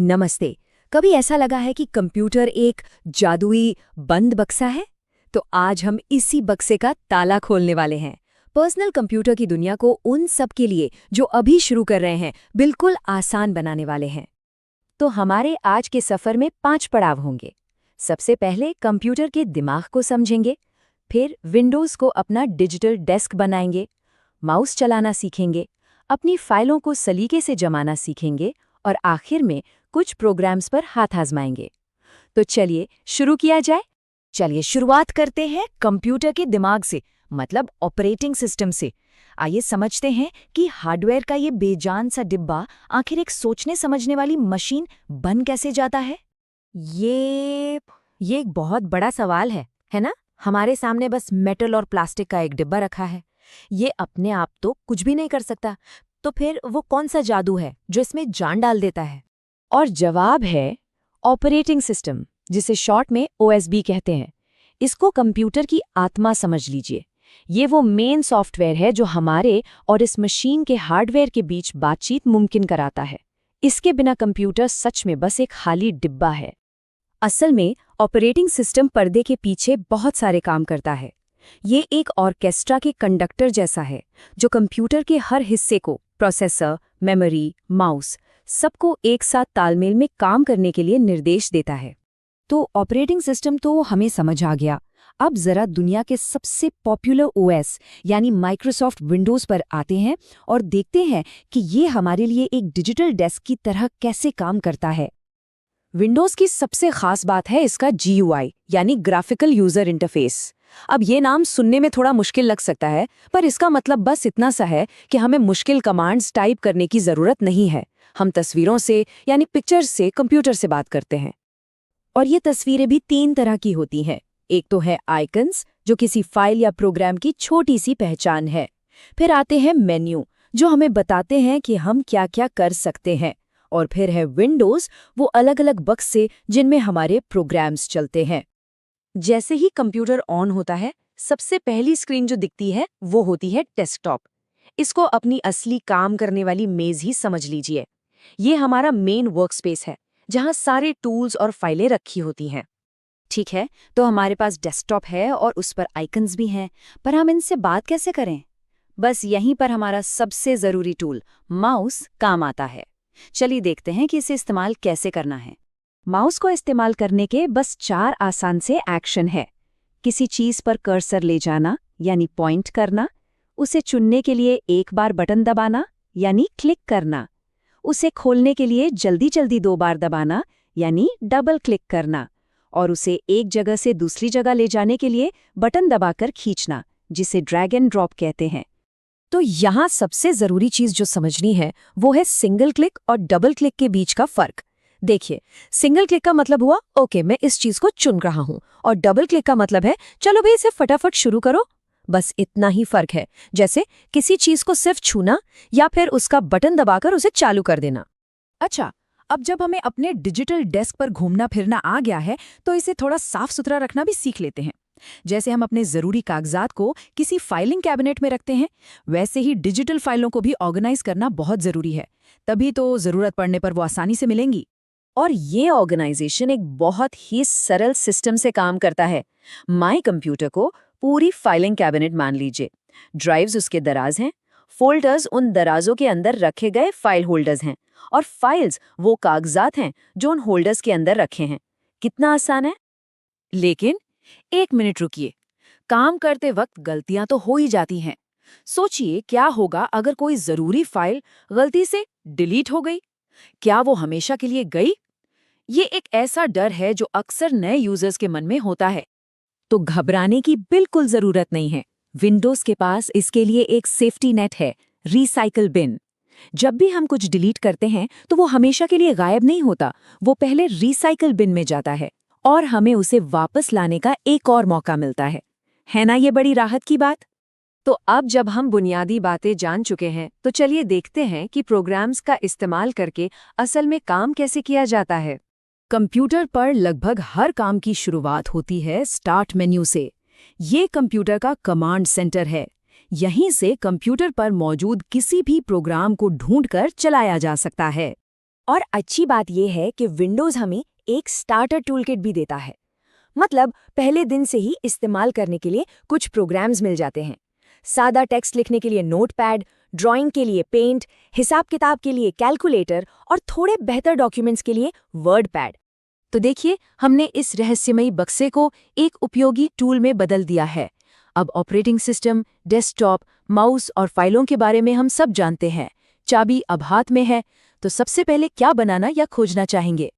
नमस्ते। कभी ऐसा लगा है कि कंप्यूटर एक जादुई बंद बक्सा है? तो आज हम इसी बक्से का ताला खोलने वाले हैं। पर्सनल कंप्यूटर की दुनिया को उन सब के लिए जो अभी शुरू कर रहे हैं बिल्कुल आसान बनाने वाले हैं। तो हमारे आज के सफर में 5 पड़ाव होंगे। सबसे पहले कंप्यूटर के दिमाग को समझेंगे, फिर विंडोज़ को अपना डिजिटल डेस्क बनाएंगे, माउस चलाना सीखेंगे, अपनी फाइलों को सलीके से जमाना सीखेंगे और आखिर में कुछ प्रोग्राम्स पर हाथ आजमाएंगे। तो चलिए शुरू किया जाए। चलिए शुरुआत करते हैं कंप्यूटर के दिमाग से, मतलब ऑपरेटिंग सिस्टम से। आइए समझते हैं कि हार्डवेयर का ये बेजान सा डिब्बा आखिर एक सोचने समझने वाली मशीन बन कैसे जाता है। ये एक बहुत बड़ा सवाल है ना? हमारे सामने बस मेटल और प्लास्टिक का एक डिब्बा रखा है। ये अपने आप तो कुछ भी नहीं कर सकता, तो फिर वो कौन सा जादू है जो इसमें जान डाल देता है? और जवाब है ऑपरेटिंग सिस्टम, जिसे शॉर्ट में OSB कहते हैं। इसको कंप्यूटर की आत्मा समझ लीजिए। ये वो मेन सॉफ्टवेयर है जो हमारे और इस मशीन के हार्डवेयर के बीच बातचीत मुमकिन कराता है। इसके बिना कंप्यूटर सच में बस एक खाली डिब्बा है। असल में ऑपरेटिंग सिस्टम पर्दे के पीछे बहुत सारे काम करता है। ये एक ऑर्केस्ट्रा के कंडक्टर जैसा है जो कंप्यूटर के हर हिस्से को, प्रोसेसर, मेमोरी, माउस, सबको एक साथ तालमेल में काम करने के लिए निर्देश देता है। तो ऑपरेटिंग सिस्टम तो हमें समझ आ गया। अब जरा दुनिया के सबसे पॉपुलर OS यानी माइक्रोसॉफ्ट विंडोज़ पर आते हैं और देखते हैं कि ये हमारे लिए एक डिजिटल डेस्क की तरह कैसे काम करता है। विंडोज़ की सबसे खास बात है इसका GUI यानी ग्राफिकल यूजर इंटरफेस। अब ये नाम सुनने में थोड़ा मुश्किल लग सकता है, पर इसका मतलब बस इतना सा है कि हमें मुश्किल कमांड्स टाइप करने की ज़रूरत नहीं है। हम तस्वीरों से यानी पिक्चर्स से कंप्यूटर से बात करते हैं। और ये तस्वीरें भी 3 तरह की होती हैं। एक तो है आइकन्स, जो किसी फाइल या प्रोग्राम की छोटी सी पहचान है। फिर आते हैं मेन्यू, जो हमें बताते हैं कि हम क्या क्या कर सकते हैं। और फिर है विंडोज़, वो अलग अलग बक्से जिनमें हमारे प्रोग्राम्स चलते हैं। जैसे ही कंप्यूटर ऑन होता है, सबसे पहली स्क्रीन जो दिखती है वो होती है डेस्कटॉप। इसको अपनी असली काम करने वाली मेज ही समझ लीजिए। ये हमारा मेन वर्कस्पेस है, जहां सारे टूल्स और फाइलें रखी होती हैं। ठीक है, तो हमारे पास डेस्कटॉप है और उस पर आइकन्स भी हैं, पर हम इनसे बात कैसे करें? बस यहीं पर हमारा सबसे ज़रूरी टूल माउस काम आता है। चलिए देखते हैं कि इसे इस्तेमाल कैसे करना है। माउस को इस्तेमाल करने के बस 4 आसान से एक्शन है। किसी चीज़ पर कर्सर ले जाना यानी पॉइंट करना, उसे चुनने के लिए एक बार बटन दबाना यानी क्लिक करना, उसे खोलने के लिए जल्दी जल्दी 2 बार दबाना यानी डबल क्लिक करना, और उसे एक जगह से दूसरी जगह ले जाने के लिए बटन दबाकर खींचना, जिसे ड्रैग एंड ड्रॉप कहते हैं। तो यहाँ सबसे ज़रूरी चीज़ जो समझनी है वो है सिंगल क्लिक और डबल क्लिक के बीच का फ़र्क। देखिए, सिंगल क्लिक का मतलब हुआ ओके मैं इस चीज़ को चुन रहा हूँ, और डबल क्लिक का मतलब है चलो भाई इसे फटाफट शुरू करो। बस इतना ही फर्क है, जैसे किसी चीज़ को सिर्फ छूना या फिर उसका बटन दबाकर उसे चालू कर देना। अच्छा, अब जब हमें अपने डिजिटल डेस्क पर घूमना फिरना आ गया है, तो इसे थोड़ा साफ सुथरा रखना भी सीख लेते हैं। जैसे हम अपने ज़रूरी कागजात को किसी फाइलिंग कैबिनेट में रखते हैं, वैसे ही डिजिटल फाइलों को भी ऑर्गेनाइज करना बहुत ज़रूरी है। तभी तो ज़रूरत पड़ने पर वो आसानी से मिलेंगी। और ये ऑर्गेनाइजेशन एक बहुत ही सरल सिस्टम से काम करता है। माई कंप्यूटर को पूरी फाइलिंग कैबिनेट मान लीजिए। ड्राइव्स उसके दराज हैं, फोल्डर्स उन दराजों के अंदर रखे गए फाइल होल्डर्स हैं, और फाइल्स वो कागजात हैं जो उन होल्डर्स के अंदर रखे हैं। कितना आसान है। लेकिन 1 मिनट रुकिए, काम करते वक्त गलतियां तो हो ही जाती हैं। सोचिए क्या होगा अगर कोई ज़रूरी फाइल गलती से डिलीट हो गई। क्या वो हमेशा के लिए गई? ये एक ऐसा डर है जो अक्सर नए यूजर्स के मन में होता है। तो घबराने की बिल्कुल जरूरत नहीं है। विंडोज के पास इसके लिए एक सेफ्टी नेट है, रिसाइकल बिन। जब भी हम कुछ डिलीट करते हैं तो वो हमेशा के लिए गायब नहीं होता, वो पहले रिसाइकल बिन में जाता है और हमें उसे वापस लाने का एक और मौका मिलता है ना ये बड़ी राहत की बात? तो अब जब हम बुनियादी बातें जान चुके हैं, तो चलिए देखते हैं कि प्रोग्राम्स का इस्तेमाल करके असल में काम कैसे किया जाता है। कंप्यूटर पर लगभग हर काम की शुरुआत होती है स्टार्ट मेन्यू से। ये कंप्यूटर का कमांड सेंटर है। यहीं से कंप्यूटर पर मौजूद किसी भी प्रोग्राम को ढूंढकर चलाया जा सकता है। और अच्छी बात यह है कि विंडोज़ हमें एक स्टार्टर टूलकिट भी देता है। मतलब पहले दिन से ही इस्तेमाल करने के लिए कुछ प्रोग्राम्स मिल जाते हैं। सादा टेक्स्ट लिखने के लिए नोटपैड, ड्राइंग के लिए पेंट, हिसाब किताब के लिए कैलकुलेटर और थोड़े बेहतर डॉक्यूमेंट्स के लिए वर्ड पैड। तो देखिए, हमने इस रहस्यमयी बक्से को एक उपयोगी टूल में बदल दिया है। अब ऑपरेटिंग सिस्टम, डेस्कटॉप, माउस और फाइलों के बारे में हम सब जानते हैं। चाबी अब हाथ में है, तो सबसे पहले क्या बनाना या खोजना चाहेंगे?